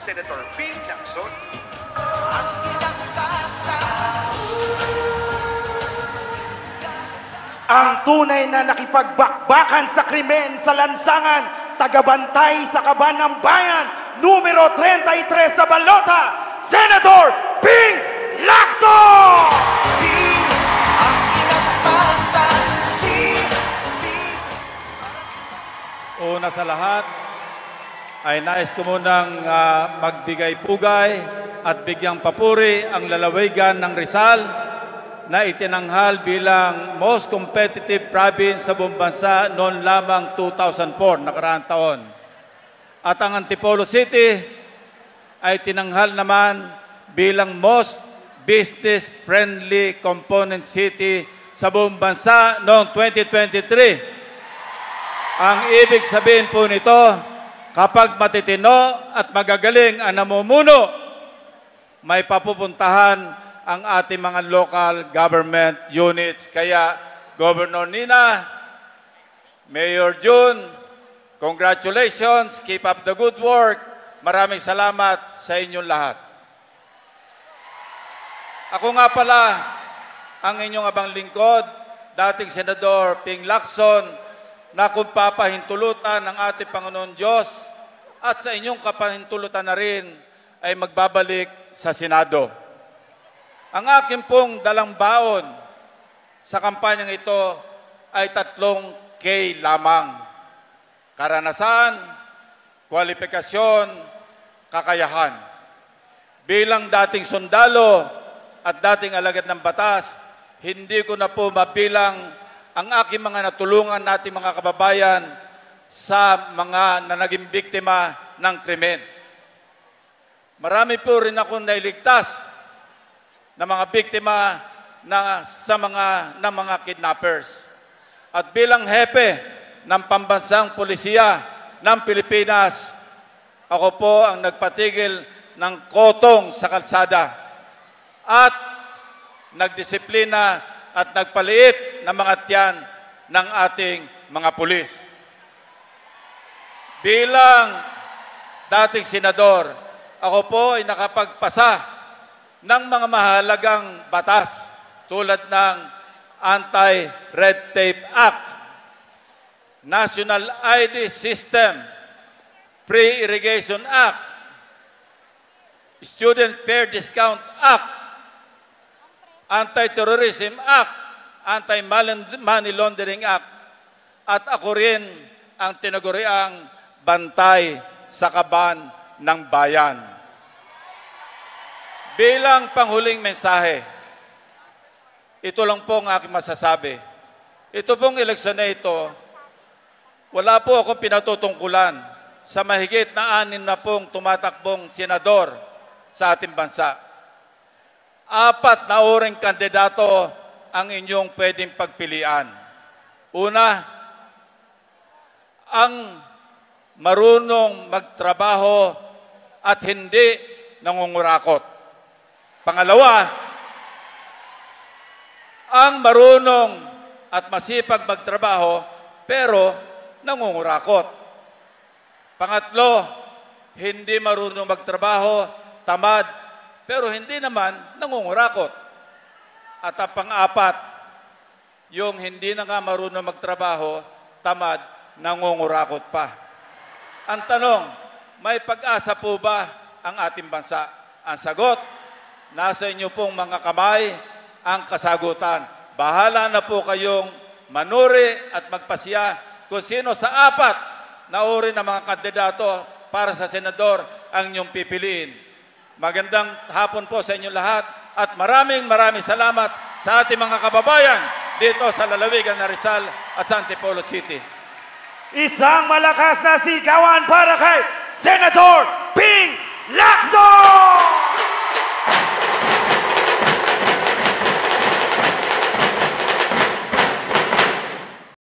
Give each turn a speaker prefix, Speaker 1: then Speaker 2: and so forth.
Speaker 1: Senator Ping Lacson.
Speaker 2: Ang tunay na nakipagbakbakan sa krimen sa lansangan, tagabantay sa kaban ng bayan, numero 33 sa balota, Senator Ping Lacson!
Speaker 3: Una sa lahat, ay nais ko munang magbigay pugay at bigyang papuri ang lalawigan ng Rizal na itinanghal bilang most competitive province sa buong bansa noon lamang 2004, nakaraang taon. At ang Antipolo City ay tinanghal naman bilang most business-friendly component city sa buong bansa noong 2023. Ang ibig sabihin po nito, kapag matitino at magagaling ang namumuno, may papupuntahan ang ating mga local government units. Kaya, Governor Nina, Mayor June, congratulations, keep up the good work. Maraming salamat sa inyong lahat. Ako nga pala, ang inyong abang lingkod, dating Senador Ping Lacson, na kung papahintulutan ng ating Panginoon Diyos at sa inyong kapahintulutan na rin ay magbabalik sa Senado. Ang aking pong dalang baon sa kampanyang ito ay 3 K lamang. Karanasan, kwalifikasyon, kakayahan. Bilang dating sundalo at dating alagad ng batas, hindi ko na po mabilang ang aking mga natulungan nating mga kababayan sa mga na naging biktima ng krimen. Marami po rin akong nailigtas na mga biktima ng mga kidnappers. At bilang hepe ng pambansang polisiya ng Pilipinas, ako po ang nagpatigil ng kotong sa kalsada at nagdisiplina at nagpaliit ng mga tiyan ng ating mga pulis. Bilang dating senador, ako po ay nakapagpasa ng mga mahalagang batas tulad ng Anti-Red Tape Act, National ID System, Pre-Irrigation Act, Student Fair Discount Act, Anti-Terrorism Act, Anti-Money Laundering Act, at ako rin ang tinaguriang bantay sa kaban ng bayan. Bilang panghuling mensahe, ito lang po ang aking masasabi. Ito pong eleksyon na ito, wala po akong pinatutungkulan sa mahigit na 6 na pong tumatakbong senador sa ating bansa. 4 na uring kandidato ang inyong pwedeng pagpilian. Una, ang marunong magtrabaho at hindi nangungurakot. Pangalawa, ang marunong at masipag magtrabaho pero nangungurakot. Pangatlo, hindi marunong magtrabaho, tamad, pero hindi naman nangungurakot. At ang pang-apat, yung hindi na nga marunong magtrabaho, tamad, nangungurakot pa. Ang tanong, may pag-asa po ba ang ating bansa? Ang sagot, nasa inyo pong mga kamay ang kasagutan. Bahala na po kayong manuri at magpasya kung sino sa 4 na uri ng mga kandidato para sa senador ang inyong pipiliin. Magandang hapon po sa inyo lahat at maraming salamat sa ating mga kababayan dito sa lalawigan ng Rizal at sa Antipolo City.
Speaker 2: Isang malakas na sigawan para kay Senator Ping Lacson!